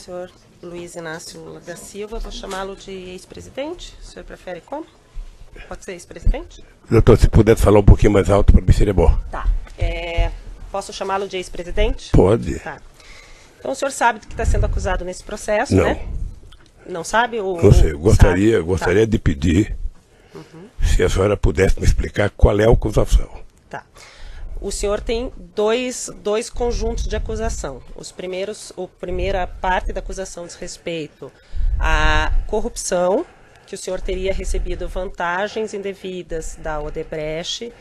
senhor Luiz Inácio da Silva, vou chamá-lo de ex-presidente. O senhor prefere como? Pode ser ex-presidente? Doutor, se puder falar um pouquinho mais alto, para mim seria bom. Tá. Posso chamá-lo de ex-presidente? Pode. Tá. Então o senhor sabe do que está sendo acusado nesse processo, Não. né? Não sabe? Não sei, eu gostaria de pedir se a senhora pudesse me explicar qual é a acusação. Tá. O senhor tem dois conjuntos de acusação. A primeira parte da acusação diz respeito à corrupção, que o senhor teria recebido vantagens indevidas da Odebrecht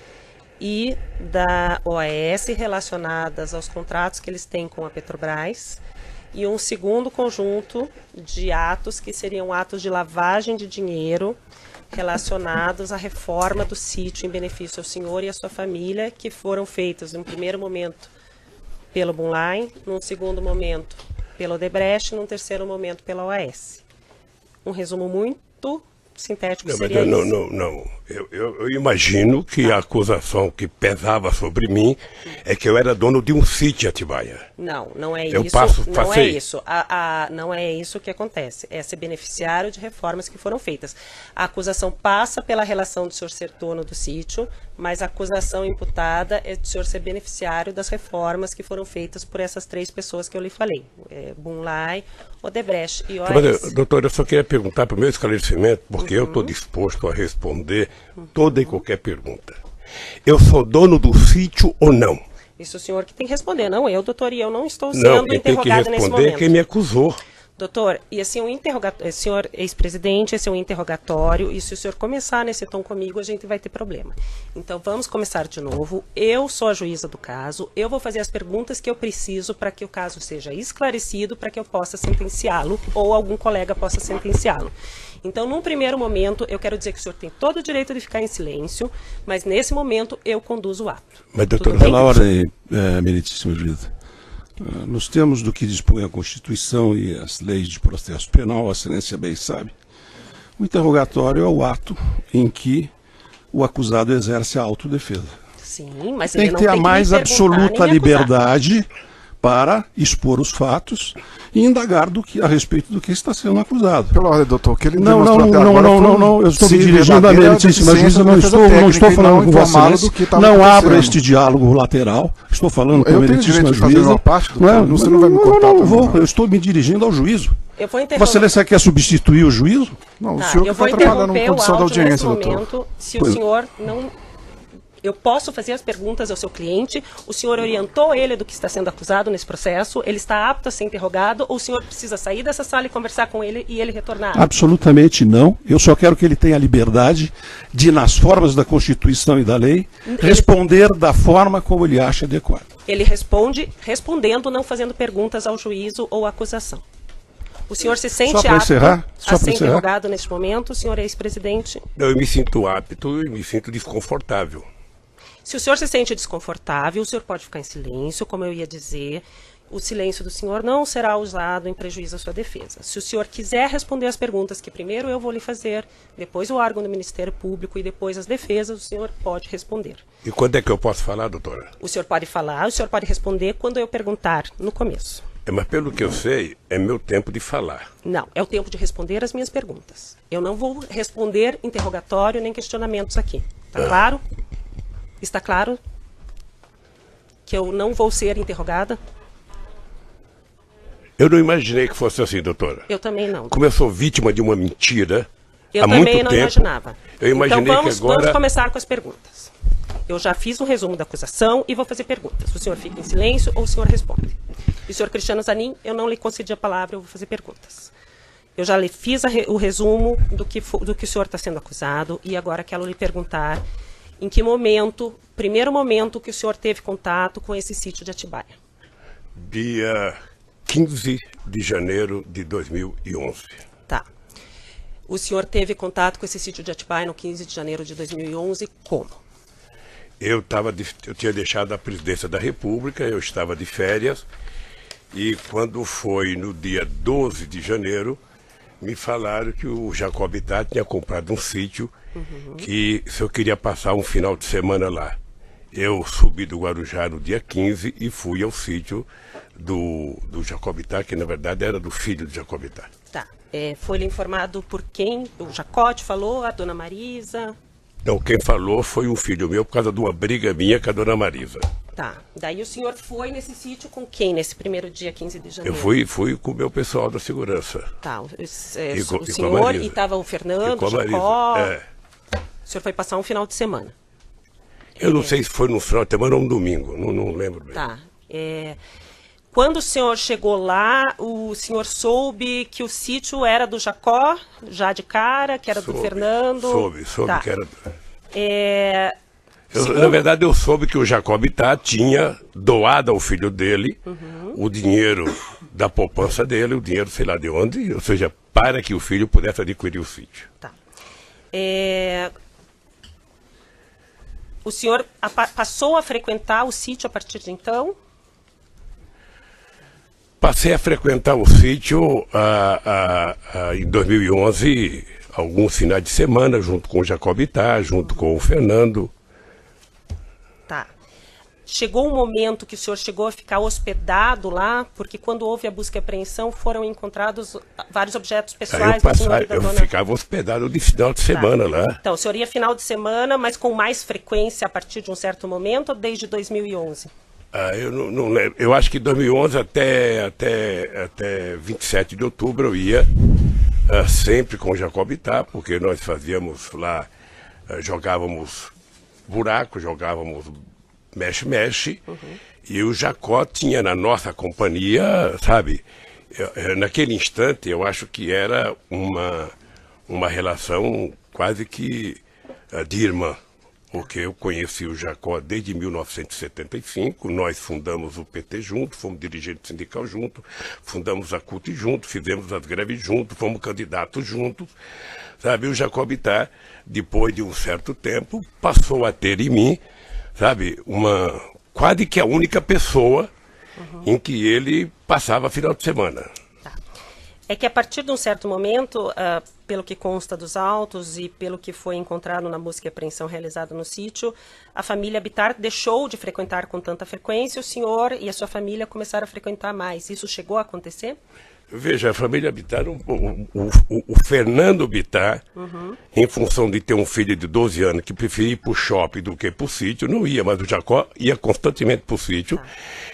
e da OAS relacionadas aos contratos que eles têm com a Petrobras. E um segundo conjunto de atos que seriam atos de lavagem de dinheiro relacionados à reforma do sítio em benefício ao senhor e à sua família, que foram feitos, num primeiro momento, pelo Bunline, num segundo momento, pela Odebrecht, num terceiro momento, pela OAS. Um resumo muito sintético seria isso. Não. Eu imagino que a acusação que pesava sobre mim é que eu era dono de um sítio em Atibaia. Não é Eu isso. Não é passei. isso. Não é isso que acontece. É ser beneficiário de reformas que foram feitas. A acusação passa pela relação do senhor ser dono do sítio, mas a acusação imputada é de o senhor ser beneficiário das reformas que foram feitas por essas três pessoas que eu lhe falei. Bunline, Odebrecht e OAS. Mas, doutor, eu só queria perguntar para o meu esclarecimento, porque eu estou disposto a responder toda e qualquer pergunta. Eu sou dono do sítio ou não? Isso o senhor que tem que responder, não eu, doutor, e eu não estou Não, sendo quem tem que interrogada nesse responder é momento. quem me acusou. Doutor, e assim, senhor ex-presidente, esse é um interrogatório, e se o senhor começar nesse tom comigo, a gente vai ter problema. Então, vamos começar de novo. Eu sou a juíza do caso, eu vou fazer as perguntas que eu preciso para que o caso seja esclarecido, para que eu possa sentenciá-lo, ou algum colega possa sentenciá-lo. Então, num primeiro momento, eu quero dizer que o senhor tem todo o direito de ficar em silêncio, mas nesse momento eu conduzo o ato. Mas, doutor, Pela ordem, meritíssimo juíza. Nos termos do que dispõe a Constituição e as leis de processo penal, a excelência bem sabe, o interrogatório é o ato em que o acusado exerce a autodefesa. Sim, mas Tem ele que não ter a tem que mais me perguntar absoluta nem me acusar. liberdade para expor os fatos e indagar a respeito do que está sendo acusado. Pela ordem, doutor, o que ele Não, demonstrou até agora eu estou me se dirigindo à verdadeira meritíssima deficiência juíza, não da defesa estou técnica e falando não com Vossa informado Excelência, do que estava não abra acontecendo. este diálogo lateral, estou falando com a Eu tenho meritíssima direito de fazer juíza. uma parte, doutor, você não vai me cortar Não, também, vou, não. eu estou me dirigindo ao juízo. Eu vou Vossa Excelência quer substituir o juízo? Não, o Tá, senhor que eu vou está atrapalhando a interromper o condição da áudio audiência, nesse doutor. momento, se Pois. o senhor não... Eu posso fazer as perguntas ao seu cliente, o senhor orientou ele do que está sendo acusado nesse processo, ele está apto a ser interrogado, ou o senhor precisa sair dessa sala e conversar com ele e ele retornar? Absolutamente não. Eu só quero que ele tenha a liberdade de, nas formas da Constituição e da lei, responder da forma como ele acha adequado. Ele responde respondendo, não fazendo perguntas ao juízo ou à acusação. O senhor se sente pra apto encerrar? Só a pra ser encerrar? interrogado neste momento, o senhor ex-presidente? Eu me sinto apto e me sinto desconfortável. Se o senhor se sente desconfortável, o senhor pode ficar em silêncio, como eu ia dizer. O silêncio do senhor não será usado em prejuízo à sua defesa. Se o senhor quiser responder as perguntas que primeiro eu vou lhe fazer, depois o órgão do Ministério Público e depois as defesas, o senhor pode responder. E quando é que eu posso falar, doutora? O senhor pode falar, o senhor pode responder quando eu perguntar no começo. Mas pelo que eu sei, é meu tempo de falar. Não, é o tempo de responder as minhas perguntas. Eu não vou responder interrogatório nem questionamentos aqui. Tá claro? Está claro que eu não vou ser interrogada? Eu não imaginei que fosse assim, doutora. Eu também não. Como eu sou vítima de uma mentira Eu há muito também não tempo, imaginava. eu imaginei então vamos, que agora... vamos começar com as perguntas. Eu já fiz um resumo da acusação e vou fazer perguntas. O senhor fica em silêncio ou o senhor responde? E o senhor Cristiano Zanin, eu não lhe concedi a palavra, eu vou fazer perguntas. Eu já lhe fiz o resumo do que o senhor está sendo acusado e agora quero lhe perguntar em que momento, primeiro momento que o senhor teve contato com esse sítio de Atibaia. Dia 15 de janeiro de 2011. Tá. O senhor teve contato com esse sítio de Atibaia no 15 de janeiro de 2011, como? Eu tinha deixado a presidência da República, eu estava de férias, e quando foi no dia 12 de janeiro, me falaram que o Jacob Itá tinha comprado um sítio que se eu queria passar um final de semana lá. eu subi do Guarujá no dia 15 e fui ao sítio do Jacobitá, que na verdade era do filho de Jacobitá. Tá. Foi-lhe informado por quem? O Jacó te falou? A dona Marisa? Então, quem falou foi um filho meu por causa de uma briga minha com a dona Marisa. Tá. Daí o senhor foi nesse sítio com quem, nesse primeiro dia 15 de janeiro? Eu fui com o meu pessoal da segurança. Tá. O com senhor a e estava o Fernando, com o Jacó. É. O senhor foi passar um final de semana. Eu não sei se foi no final de semana ou no domingo, não lembro bem. Tá. Quando o senhor chegou lá, o senhor soube que o sítio era do Jacó, já de cara, que era do Fernando? Soube Tá. que era... Segundo... Na verdade, eu soube que o Jacobitá tinha doado ao filho dele o dinheiro da poupança dele, o dinheiro sei lá de onde, ou seja, para que o filho pudesse adquirir o sítio. Tá. O senhor passou a frequentar o sítio a partir de então? Passei a frequentar o sítio em 2011, alguns finais de semana, junto com o Jacobitá, junto com o Fernando. Tá. Chegou um momento que o senhor chegou a ficar hospedado lá, porque quando houve a busca e apreensão foram encontrados vários objetos pessoais do senhor e da dona... Eu ficava hospedado de final de semana lá. Então, o senhor ia final de semana, mas com mais frequência a partir de um certo momento ou desde 2011? Eu não lembro. Eu acho que 2011 até 27 de outubro eu ia sempre com o Jacobitá, porque nós fazíamos lá, jogávamos buraco, jogávamos mexe-mexe, e o Jacó tinha na nossa companhia, sabe, naquele instante eu acho que era uma relação quase que de irmã. Porque eu conheci o Jacó desde 1975, nós fundamos o PT junto, fomos dirigentes sindical junto, fundamos a CUT junto, fizemos as greves juntos, fomos candidatos juntos, sabe? O Jacobitá, depois de um certo tempo, passou a ter em mim, sabe, quase que a única pessoa em que ele passava final de semana. É que a partir de um certo momento, pelo que consta dos autos e pelo que foi encontrado na busca e apreensão realizada no sítio, a família Bittar deixou de frequentar com tanta frequência, o senhor e a sua família começaram a frequentar mais. Isso chegou a acontecer? Veja, a família Bittar, o Fernando Bittar, em função de ter um filho de 12 anos que preferia ir para o shopping do que para o sítio, não ia, mas o Jacó ia constantemente para o sítio.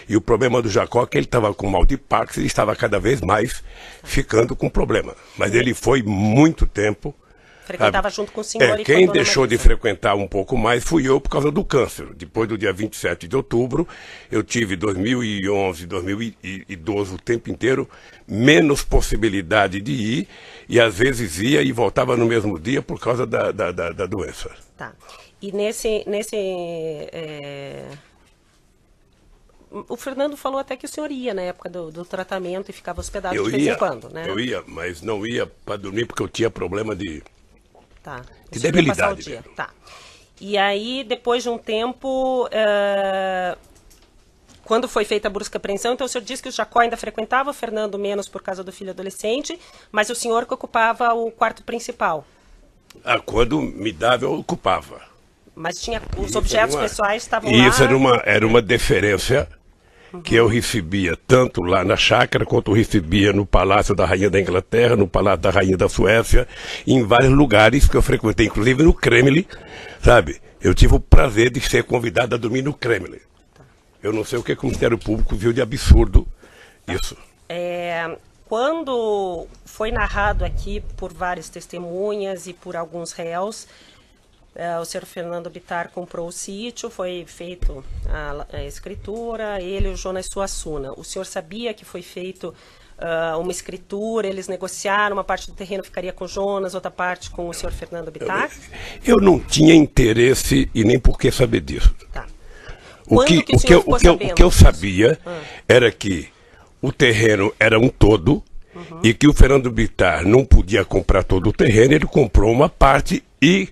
E o problema do Jacó é que ele estava com mal de Parkinson e estava cada vez mais ficando com problema. Mas ele foi muito tempo. Frequentava junto com o senhor e com a quem dona deixou Marisa. de frequentar um pouco mais fui eu por causa do câncer. Depois do dia 27 de outubro, eu tive 2011, 2012, o tempo inteiro, menos possibilidade de ir, e às vezes ia e voltava no mesmo dia por causa da doença. Tá. E o Fernando falou até que o senhor ia na época do tratamento e ficava hospedado de vez em quando, né? Eu ia, mas não ia para dormir porque eu tinha problema de... Tá. De debilidade. Tá. E aí, depois de um tempo, quando foi feita a busca e apreensão, então o senhor disse que o Jacó ainda frequentava, o Fernando menos por causa do filho adolescente, mas o senhor que ocupava o quarto principal. Quando me dava, eu ocupava. Mas tinha os objetos pessoais estavam e lá... isso era uma deferência que eu recebia tanto lá na chácara, quanto eu recebia no Palácio da Rainha da Inglaterra, no Palácio da Rainha da Suécia, em vários lugares que eu frequentei, inclusive no Kremlin, sabe? Eu tive o prazer de ser convidado a dormir no Kremlin. Eu não sei o que o Ministério Público viu de absurdo isso. Quando foi narrado aqui por várias testemunhas e por alguns réus, o senhor Fernando Bittar comprou o sítio, foi feito a escritura, ele e o Jonas Suassuna. O senhor sabia que foi feito uma escritura, eles negociaram, uma parte do terreno ficaria com o Jonas, outra parte com o senhor Fernando Bittar? Eu não tinha interesse e nem por que saber disso. Tá. O que eu sabia era que o terreno era um todo e que o Fernando Bittar não podia comprar todo o terreno, ele comprou uma parte e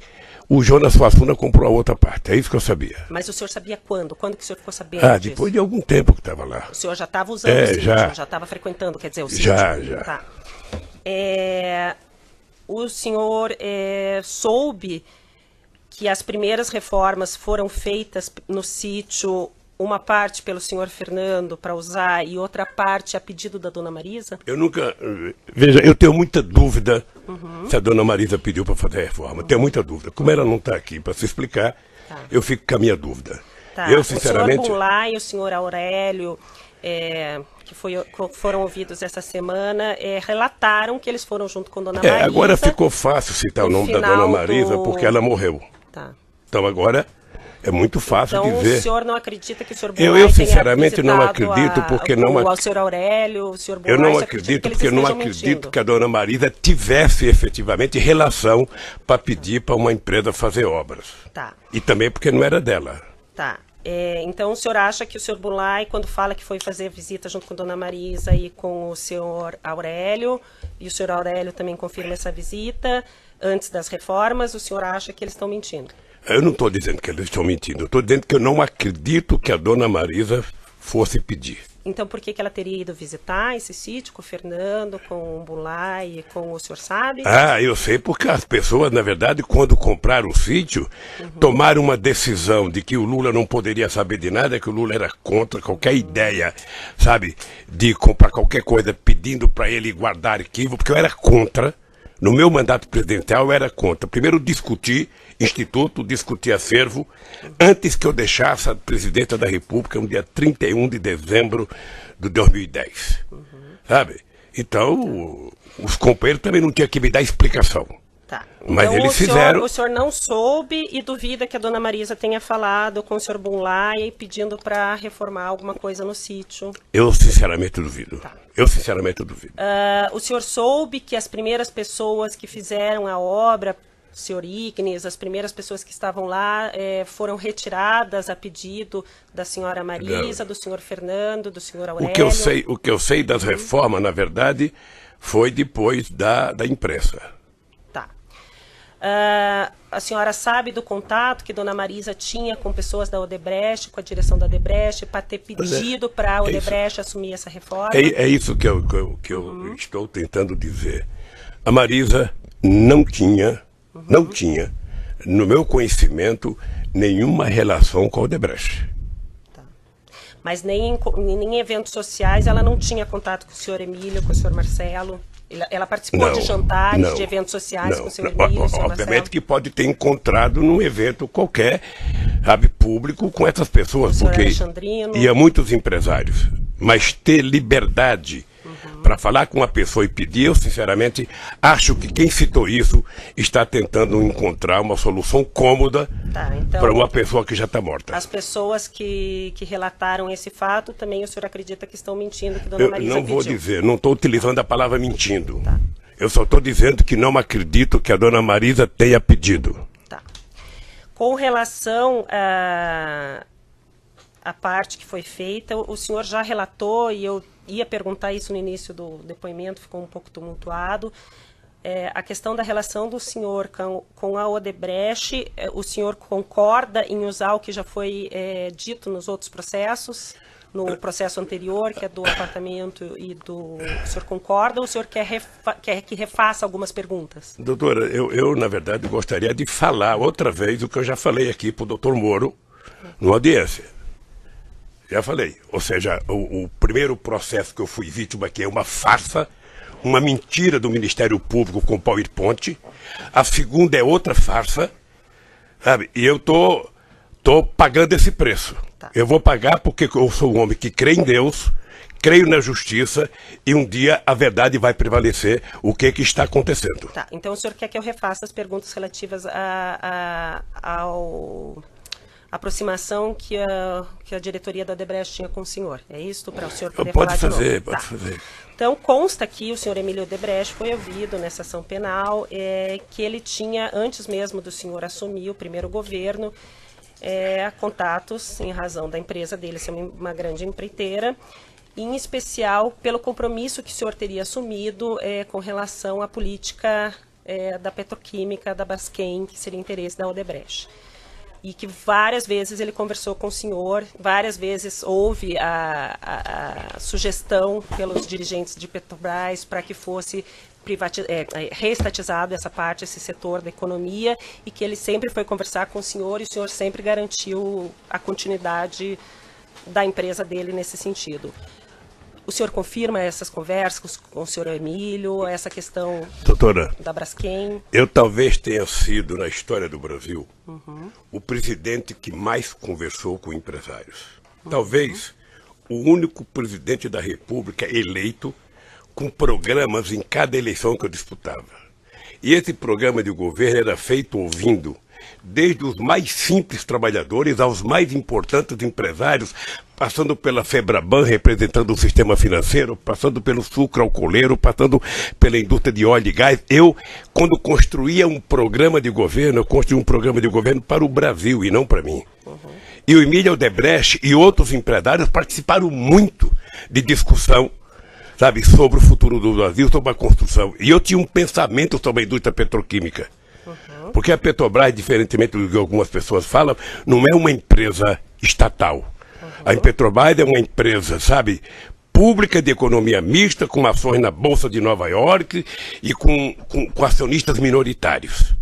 o Jonas Suassuna comprou a outra parte. É isso que eu sabia. Mas o senhor sabia quando? Quando que o senhor ficou sabendo disso? Depois de algum tempo que estava lá. O senhor já estava usando o sítio? Já estava frequentando, quer dizer, o sítio? Já. Tá. O senhor soube que as primeiras reformas foram feitas no sítio, uma parte pelo senhor Fernando para usar e outra parte a pedido da dona Marisa? Eu nunca... Veja, eu tenho muita dúvida se a dona Marisa pediu para fazer a reforma. Tenho muita dúvida. Como ela não está aqui para se explicar, eu fico com a minha dúvida. Tá. Eu, sinceramente... O senhor Bunlai e o senhor Aurélio, que foram ouvidos essa semana, relataram que eles foram junto com dona Marisa. Agora ficou fácil citar o nome da dona Marisa porque ela morreu. Tá. Então agora... É muito fácil dizer. Então o senhor não acredita que o senhor Bunlai eu sinceramente não acredito porque não... O senhor Aurélio, o senhor Bunlai... Eu não acredito porque eu não acredito que a dona Marisa tivesse efetivamente relação para pedir para uma empresa fazer obras. Tá. E também porque não era dela. Tá. Então o senhor acha que o senhor Bunlai, quando fala que foi fazer visita junto com a dona Marisa e com o senhor Aurélio, e o senhor Aurélio também confirma essa visita, antes das reformas, o senhor acha que eles estão mentindo? Eu não estou dizendo que eles estão mentindo, eu estou dizendo que eu não acredito que a dona Marisa fosse pedir. Então por que ela teria ido visitar esse sítio com o Fernando, com o Bunlai e com o senhor sabe? Eu sei porque as pessoas, na verdade, quando compraram o sítio, tomaram uma decisão de que o Lula não poderia saber de nada, que o Lula era contra qualquer ideia, sabe, de comprar qualquer coisa pedindo para ele guardar arquivo, porque eu era contra. No meu mandato presidencial eu era contra. Primeiro discuti instituto, discuti acervo, antes que eu deixasse a presidência da República no dia 31 de dezembro de 2010. Sabe? Então, os companheiros também não tinham que me dar explicação. Tá. Mas então, eles fizeram... O senhor não soube e duvida que a dona Marisa tenha falado com o senhor Bunlai pedindo para reformar alguma coisa no sítio? Eu sinceramente duvido. Tá. Eu sinceramente duvido. O senhor soube que as primeiras pessoas que fizeram a obra, o senhor Ignes, as primeiras pessoas que estavam lá foram retiradas a pedido da senhora Marisa, do senhor Fernando, do senhor Aurélio? O que eu sei das reformas, na verdade, foi depois da imprensa. Tá. A senhora sabe do contato que dona Marisa tinha com pessoas da Odebrecht, com a direção da Odebrecht, para ter pedido para a Odebrecht assumir essa reforma? É isso que eu estou tentando dizer. A Marisa não tinha, no meu conhecimento, nenhuma relação com a Odebrecht. Tá. Mas nem em eventos sociais ela não tinha contato com o senhor Emílio, com o senhor Marcelo? Ela participou de jantares, de eventos sociais com o senhor Emílio, o senhor obviamente Marcelo? que pode ter encontrado num evento qualquer, sabe, público com essas pessoas, porque ia muitos empresários. Mas ter liberdade para falar com uma pessoa e pedir, eu sinceramente acho que quem citou isso está tentando encontrar uma solução cômoda para uma pessoa que já está morta. As pessoas que relataram esse fato, também o senhor acredita que estão mentindo, que dona Marisa não vou pediu? dizer, não estou utilizando a palavra mentindo. Tá. Eu só estou dizendo que não acredito que a dona Marisa tenha pedido. Tá. Com relação a parte que foi feita, o senhor já relatou, e eu ia perguntar isso no início do depoimento, ficou um pouco tumultuado, a questão da relação do senhor com a Odebrecht. O senhor concorda em usar o que já foi dito nos outros processos, no processo anterior, que é do apartamento e do... O senhor concorda ou o senhor quer que refaça algumas perguntas? Doutora, eu na verdade gostaria de falar outra vez o que eu já falei aqui para o doutor Moro, numa audiência. Já falei, ou seja, o primeiro processo que eu fui vítima aqui é uma farsa, uma mentira do Ministério Público com PowerPoint. A segunda é outra farsa, sabe? E eu tô pagando esse preço. Tá. Eu vou pagar porque eu sou um homem que crê em Deus, creio na justiça e um dia a verdade vai prevalecer. O que está acontecendo? Tá, então o senhor quer que eu refaça as perguntas relativas ao... aproximação que a diretoria da Odebrecht tinha com o senhor. É isso para o senhor poder falar de novo? Pode fazer. Então, consta que o senhor Emílio Odebrecht foi ouvido nessa ação penal, que ele tinha, antes mesmo do senhor assumir o primeiro governo, contatos em razão da empresa dele ser uma grande empreiteira, em especial pelo compromisso que o senhor teria assumido com relação à política da petroquímica da Braskem, que seria interesse da Odebrecht. e que várias vezes ele conversou com o senhor, várias vezes houve a sugestão pelos dirigentes de Petrobras para que fosse reestatizado essa parte, esse setor da economia, e que ele sempre foi conversar com o senhor sempre garantiu a continuidade da empresa dele nesse sentido. O senhor confirma essas conversas com o senhor Emílio, essa questão, doutora, da Braskem? Eu talvez tenha sido, na história do Brasil, o presidente que mais conversou com empresários. Talvez o único presidente da República eleito com programas em cada eleição que eu disputava. E esse programa de governo era feito ouvindo desde os mais simples trabalhadores aos mais importantes empresários, passando pela Febraban, representando o sistema financeiro, passando pelo sucro alcooleiro, passando pela indústria de óleo e gás. Eu, quando construía um programa de governo, eu construí um programa de governo para o Brasil e não para mim. E o Emílio Odebrecht e outros empresários participaram muito de discussão, sabe, sobre o futuro do Brasil, sobre a construção. E eu tinha um pensamento sobre a indústria petroquímica. Porque a Petrobras, diferentemente do que algumas pessoas falam, não é uma empresa estatal. A Petrobras é uma empresa, sabe, pública de economia mista, com ações na Bolsa de Nova York e com acionistas minoritários.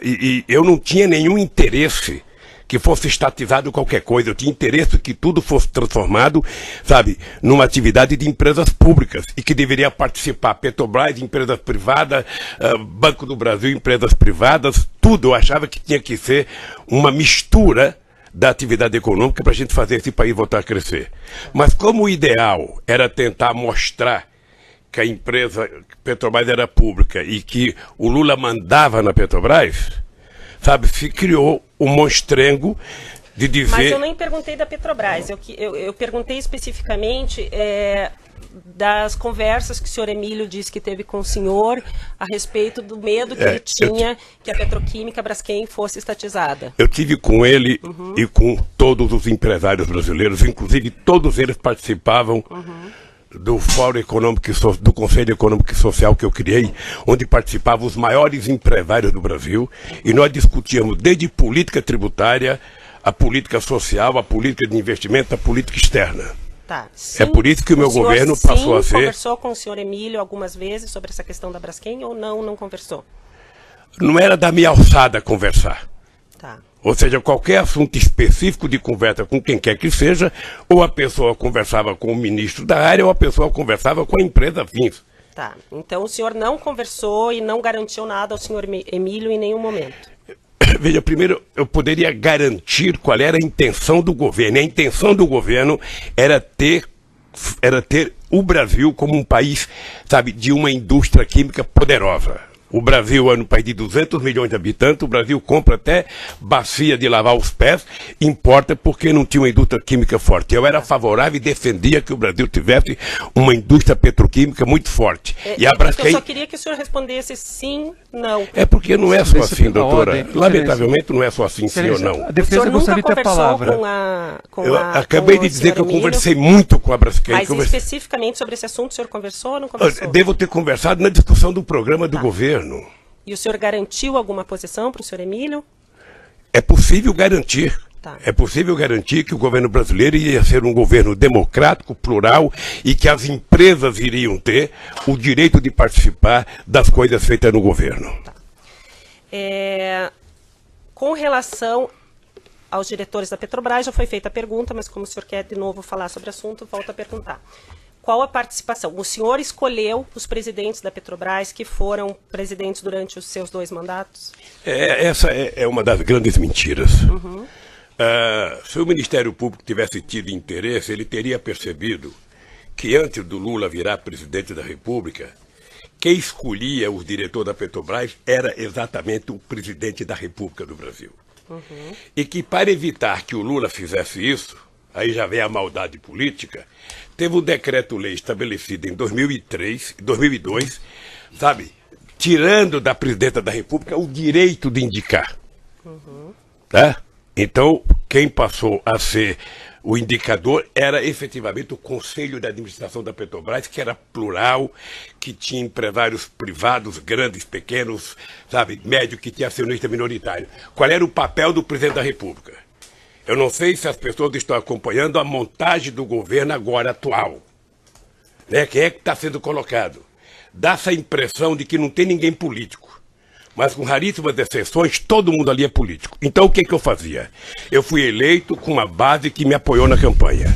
E eu não tinha nenhum interesse que fosse estatizado qualquer coisa. Eu tinha interesse que tudo fosse transformado, sabe, numa atividade de empresas públicas e que deveria participar Petrobras, empresas privadas, Banco do Brasil, empresas privadas, tudo. Eu achava que tinha que ser uma mistura da atividade econômica para a gente fazer esse país voltar a crescer. Mas como o ideal era tentar mostrar que a empresa Petrobras era pública e que o Lula mandava na Petrobras, sabe, se criou um monstrengo de dizer... Mas eu nem perguntei da Petrobras, eu perguntei especificamente das conversas que o senhor Emílio disse que teve com o senhor a respeito do medo que ele tinha que a petroquímica Braskem fosse estatizada. Eu tive com ele e com todos os empresários brasileiros, inclusive todos eles participavam do Fórum Econômico do Conselho Econômico e Social que eu criei, onde participavam os maiores empresários do Brasil, e nós discutíamos desde política tributária, a política social, a política de investimento, a política externa. Tá. Sim, é por isso que o meu governo passou a ser... conversou com o senhor Emílio algumas vezes sobre essa questão da Braskem ou não conversou? Não era da minha alçada conversar. Tá. Ou seja, qualquer assunto específico de conversa com quem quer que seja, ou a pessoa conversava com o ministro da área, ou a pessoa conversava com a empresa fins. Tá. Então o senhor não conversou e não garantiu nada ao senhor Emílio em nenhum momento? Veja, primeiro eu poderia garantir qual era a intenção do governo. E a intenção do governo era ter o Brasil como um país, sabe, de uma indústria química poderosa. O Brasil é um país de 200 milhões de habitantes, o Brasil compra até bacia de lavar os pés, importa porque não tinha uma indústria química forte. Eu era favorável e defendia que o Brasil tivesse uma indústria petroquímica muito forte. E a Braskem... Eu só queria que o senhor respondesse sim, não. É porque não é só assim, doutora. Lamentavelmente não é só assim, sim ou não. A defesa gostaria de ter a palavra. Eu acabei de dizer que eu conversei muito com a Braskem. Mas especificamente sobre esse assunto, o senhor conversou ou não conversou? Devo ter conversado na discussão do programa do governo. E o senhor garantiu alguma posição para o senhor Emílio? É possível garantir. Tá. É possível garantir que o governo brasileiro ia ser um governo democrático, plural, e que as empresas iriam ter o direito de participar das coisas feitas no governo. Tá. Com relação aos diretores da Petrobras, já foi feita a pergunta, mas como o senhor quer de novo falar sobre o assunto, volto a perguntar. Qual a participação? O senhor escolheu os presidentes da Petrobras que foram presidentes durante os seus 2 mandatos? Essa é uma das grandes mentiras. Se o Ministério Público tivesse tido interesse, ele teria percebido que antes do Lula virar presidente da República, quem escolhia os diretores da Petrobras era exatamente o presidente da República do Brasil. E que para evitar que o Lula fizesse isso, aí já vem a maldade política, teve um decreto-lei estabelecido em 2002, sabe, tirando da presidenta da República o direito de indicar. Tá? Então, quem passou a ser O indicador era efetivamente o Conselho de Administração da Petrobras, que era plural, que tinha empresários privados, grandes, pequenos, sabe, médio, que tinha acionista minoritário. Qual era o papel do presidente da República? Eu não sei se as pessoas estão acompanhando a montagem do governo agora atual. Né? Quem é que está sendo colocado? Dá essa impressão de que não tem ninguém político. Mas com raríssimas exceções, todo mundo ali é político. Então o que eu fazia? Eu fui eleito com uma base que me apoiou na campanha.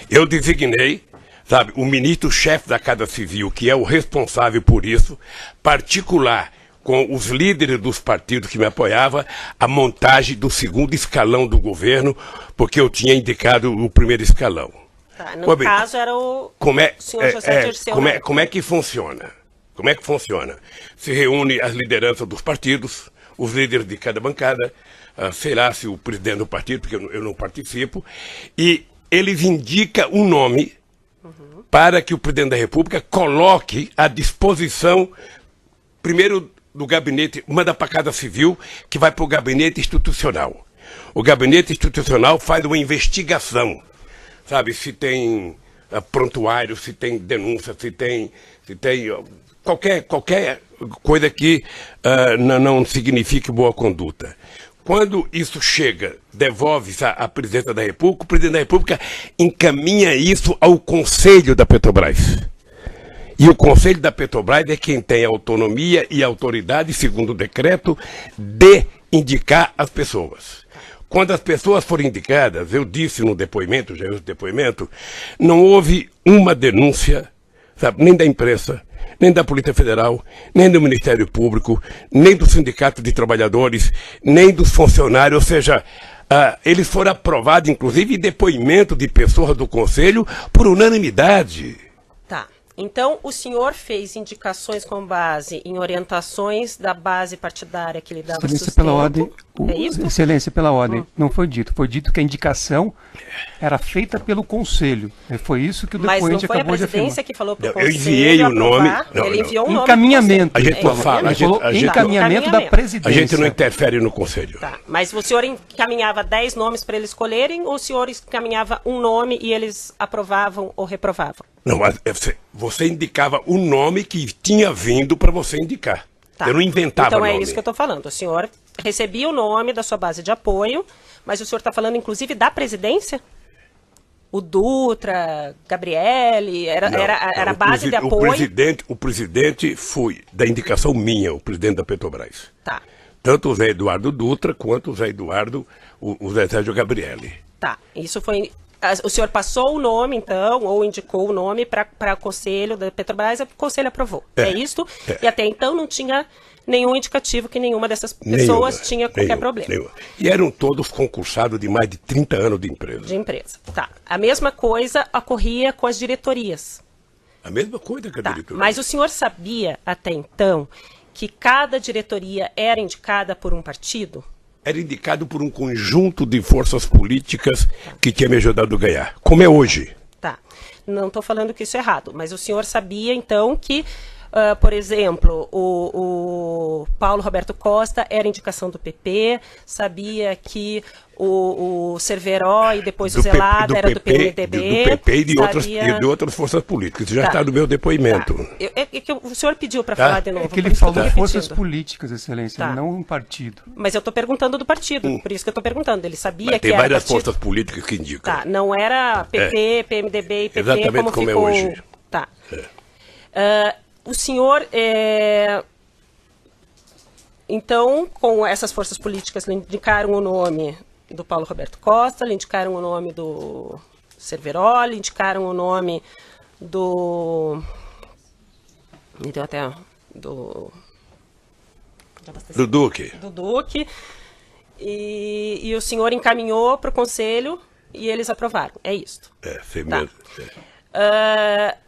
Eu designei, sabe, o ministro-chefe da Casa Civil, que é o responsável por isso, particular com os líderes dos partidos que me apoiavam, a montagem do segundo escalão do governo, porque eu tinha indicado o primeiro escalão. Tá, no caso era o senhor José Dirceu. Como é que funciona? Como é que funciona? Se reúne as lideranças dos partidos, os líderes de cada bancada, sei lá se o presidente do partido, porque eu não participo, e eles indicam um nome para que o presidente da República coloque à disposição, primeiro do gabinete, manda para a Casa Civil, que vai para o gabinete institucional. O gabinete institucional faz uma investigação, sabe, se tem prontuário, se tem denúncia, se tem qualquer coisa que não signifique boa conduta. Quando isso chega, devolve-se à presidência da República, o presidente da República encaminha isso ao Conselho da Petrobras. E o Conselho da Petrobras é quem tem a autonomia e a autoridade, segundo o decreto, de indicar as pessoas. Quando as pessoas foram indicadas, eu disse no depoimento, já no depoimento, não houve uma denúncia, sabe, nem da imprensa, nem da Polícia Federal, nem do Ministério Público, nem do Sindicato de Trabalhadores, nem dos funcionários, ou seja, eles foram aprovados, inclusive, em depoimento de pessoas do Conselho, por unanimidade. Tá. Então, o senhor fez indicações com base em orientações da base partidária que lhe dava Excelência sustento. pela ordem. É isso? Excelência pela ordem. Não foi dito. Foi dito que a indicação era feita pelo Conselho. Foi isso que o depoente acabou de afirmar. Mas não foi a presidência que falou para o Eu Conselho enviei o nome. Ele enviou um nome. Encaminhamento. A gente não fala. Encaminhamento da presidência. A gente não interfere no Conselho. Tá. Mas o senhor encaminhava 10 nomes para eles escolherem ou o senhor encaminhava um nome e eles aprovavam ou reprovavam? Não, mas você indicava o nome que tinha vindo para você indicar. Tá. Eu não inventava nome. Então é isso que eu estou falando. O senhor recebia o nome da sua base de apoio, mas o senhor está falando inclusive da presidência? O Dutra, Gabriele, era a base de apoio? O presidente foi da indicação minha, o presidente da Petrobras. Tá. Tanto o Zé Eduardo Dutra quanto o Zé Eduardo, o Zé Sérgio Gabriele. Tá, isso foi... O senhor passou o nome, então, ou indicou o nome para o Conselho da Petrobras e o Conselho aprovou. É isso? É. E até então não tinha nenhum indicativo que nenhuma dessas pessoas tinha qualquer problema. Nenhuma. E eram todos concursados de mais de 30 anos de empresa. De empresa, tá. A mesma coisa ocorria com as diretorias. A mesma coisa que a diretoria. Mas o senhor sabia, até então, que cada diretoria era indicada por um partido? Era indicado por um conjunto de forças políticas que tinha me ajudado a ganhar, como é hoje. Tá, não estou falando que isso é errado, mas o senhor sabia, então, que, por exemplo, o Paulo Roberto Costa era indicação do PP, sabia que o Cerveró e depois o Zelada era do PMDB. Do PP e de outras forças políticas. Isso já está no meu depoimento. Tá. O senhor pediu para falar de novo. É que ele falou forças políticas, Excelência, não um partido. Mas eu estou perguntando do partido, por isso que eu estou perguntando. Ele sabia que era partido. Tem várias forças políticas que indicam. Tá, não era PP, PMDB e PP exatamente como ficou... é hoje. Tá. O senhor... Então, com essas forças políticas, lhe indicaram o nome do Paulo Roberto Costa, lhe indicaram o nome do Cerveró, lhe indicaram o nome do... Então, até do Duque. Do Duque. E o senhor encaminhou para o Conselho e eles aprovaram. É isso. Sei mesmo.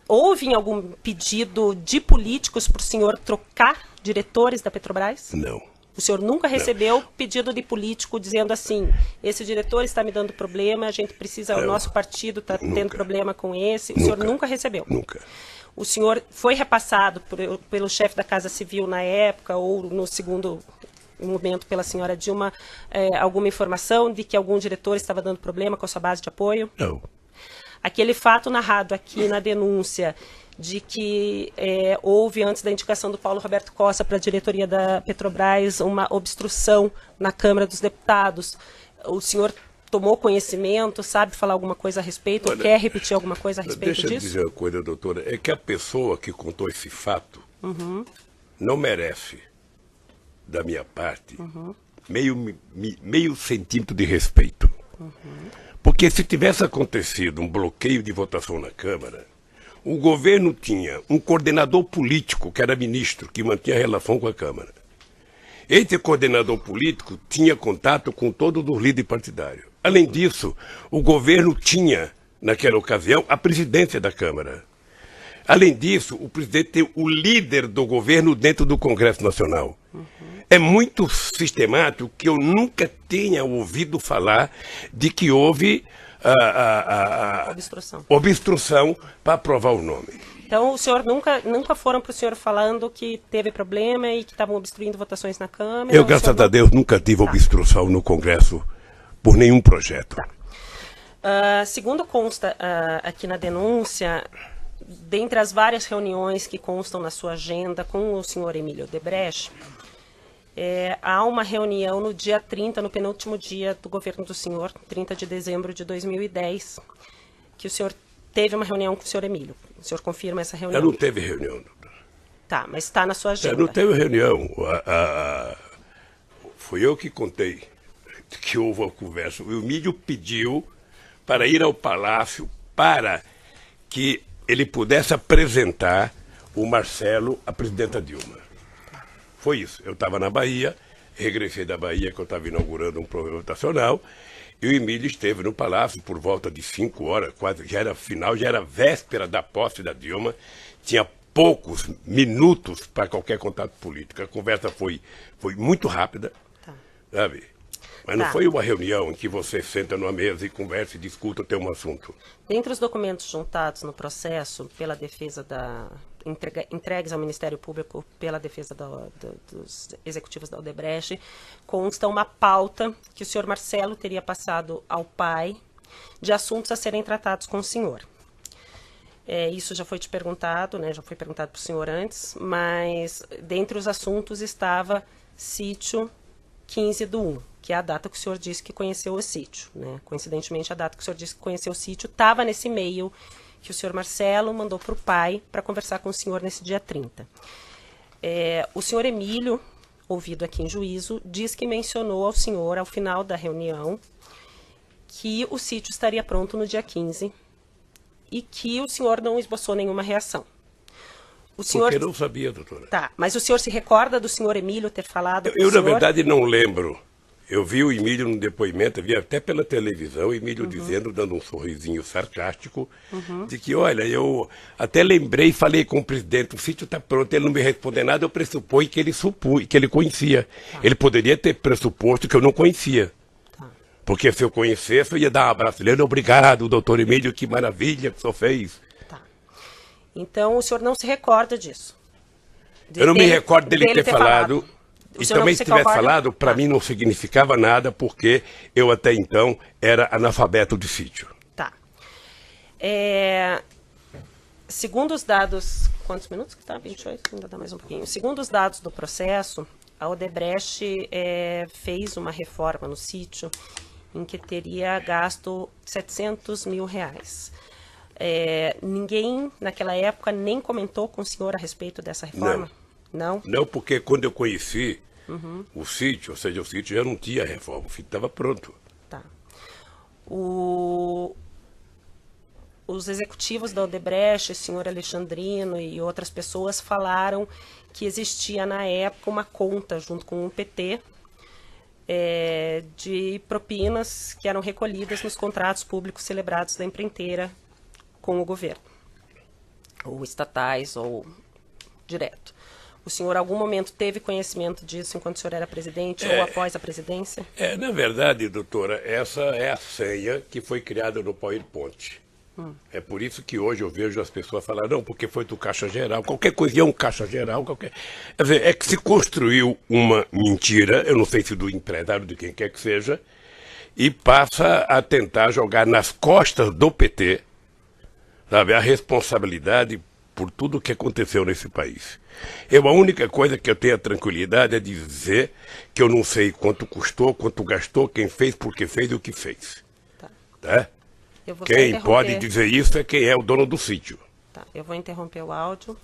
Houve algum pedido de políticos para o senhor trocar diretores da Petrobras? Não. O senhor nunca recebeu pedido de político dizendo assim, esse diretor está me dando problema, a gente precisa, o nosso partido está tendo problema com esse. O senhor nunca recebeu? Nunca. O senhor foi repassado pelo chefe da Casa Civil na época, ou no segundo momento pela senhora Dilma alguma informação de que algum diretor estava dando problema com a sua base de apoio? Não. Aquele fato narrado aqui na denúncia de que houve, antes da indicação do Paulo Roberto Costa para a diretoria da Petrobras, uma obstrução na Câmara dos Deputados, o senhor tomou conhecimento, sabe falar alguma coisa a respeito, ou quer repetir alguma coisa a respeito disso? Deixa eu dizer uma coisa, doutora, é que a pessoa que contou esse fato não merece, da minha parte, meio centímetro de respeito. Porque se tivesse acontecido um bloqueio de votação na Câmara, o governo tinha um coordenador político, que era ministro, que mantinha relação com a Câmara. Esse coordenador político tinha contato com todos os líderes partidários. Além disso, o governo tinha, naquela ocasião, a presidência da Câmara. Além disso, o presidente tem o líder do governo dentro do Congresso Nacional. É muito sistemático que eu nunca tenha ouvido falar de que houve obstrução para aprovar o nome. Então, o senhor nunca foram para o senhor falando que teve problema e que estavam obstruindo votações na Câmara? Eu, graças a Deus, nunca tive obstrução no Congresso por nenhum projeto. Segundo consta aqui na denúncia, dentre as várias reuniões que constam na sua agenda com o senhor Emílio Odebrecht, há uma reunião no dia 30, no penúltimo dia do governo do senhor, 30 de dezembro de 2010, que o senhor teve uma reunião com o senhor Emílio. O senhor confirma essa reunião? Não teve reunião, doutor. Tá, mas está na sua agenda. Não teve reunião. Fui eu que contei que houve uma conversa. O Emílio pediu para ir ao Palácio para que ele pudesse apresentar o Marcelo à presidenta Dilma. Foi isso. Eu estava na Bahia, regressei da Bahia, que eu estava inaugurando um programa votacional, e o Emílio esteve no Palácio por volta de 5 horas, quase já era final, já era véspera da posse da Dilma, tinha poucos minutos para qualquer contato político. A conversa foi muito rápida, sabe? Mas não foi uma reunião em que você senta numa mesa e conversa e discuta o teu assunto. Dentre os documentos juntados no processo pela defesa entregues ao Ministério Público pela defesa dos executivos da Odebrecht, consta uma pauta que o senhor Marcelo teria passado ao pai de assuntos a serem tratados com o senhor. Isso já foi te perguntado, né? Já foi perguntado para o senhor antes, mas dentre os assuntos estava sítio 15/1, que é a data que o senhor disse que conheceu o sítio, né? Coincidentemente, a data que o senhor disse que conheceu o sítio estava nesse e-mail que o senhor Marcelo mandou para o pai para conversar com o senhor nesse dia 30. O senhor Emílio, ouvido aqui em juízo, diz que mencionou ao senhor, ao final da reunião, que o sítio estaria pronto no dia 15 e que o senhor não esboçou nenhuma reação. Porque eu não sabia, doutora. Tá, mas o senhor se recorda do senhor Emílio ter falado com o senhor? Na verdade, não lembro. Eu vi o Emílio no depoimento, vi até pela televisão, o Emílio dizendo, dando um sorrisinho sarcástico, de que, olha, eu até lembrei e falei com o presidente, o sítio está pronto, ele não me respondeu nada, eu pressuponho que ele conhecia. Ele poderia ter pressuposto que eu não conhecia. Porque se eu conhecesse, eu ia dar um abraço nele, obrigado, doutor Emílio, que maravilha que o senhor fez. Então, o senhor não se recorda disso? Eu não me recordo dele ter falado. E também se tivesse falado, para mim não significava nada, porque eu até então era analfabeto de sítio. Tá. Segundo os dados... Quantos minutos que tá? 28? Ainda dá mais um pouquinho. Segundo os dados do processo, a Odebrecht fez uma reforma no sítio em que teria gasto R$700 mil. Ninguém, naquela época, nem comentou com o senhor a respeito dessa reforma? Não? Não, porque quando eu conheci o sítio, ou seja, o sítio já não tinha reforma, o sítio estava pronto. Tá. Os executivos da Odebrecht, o senhor Alexandrino e outras pessoas falaram que existia na época uma conta junto com o PT de propinas que eram recolhidas nos contratos públicos celebrados da empreiteira com o governo, ou estatais, ou direto. O senhor, em algum momento, teve conhecimento disso enquanto o senhor era presidente ou após a presidência? Na verdade, doutora, essa é a senha que foi criada no PowerPoint. É por isso que hoje eu vejo as pessoas falar, não, porque foi do Caixa Geral, qualquer coisinha é um Caixa Geral, qualquer... Quer dizer, é que se construiu uma mentira, eu não sei se do empresário, de quem quer que seja, e passa a tentar jogar nas costas do PT, sabe, a responsabilidade por tudo o que aconteceu nesse país. A única coisa que eu tenho a tranquilidade é dizer que eu não sei quanto custou, quanto gastou, quem fez, por que fez e o que fez. Tá? Eu vou Quem pode dizer isso é quem é o dono do sítio. Tá, eu vou interromper o áudio.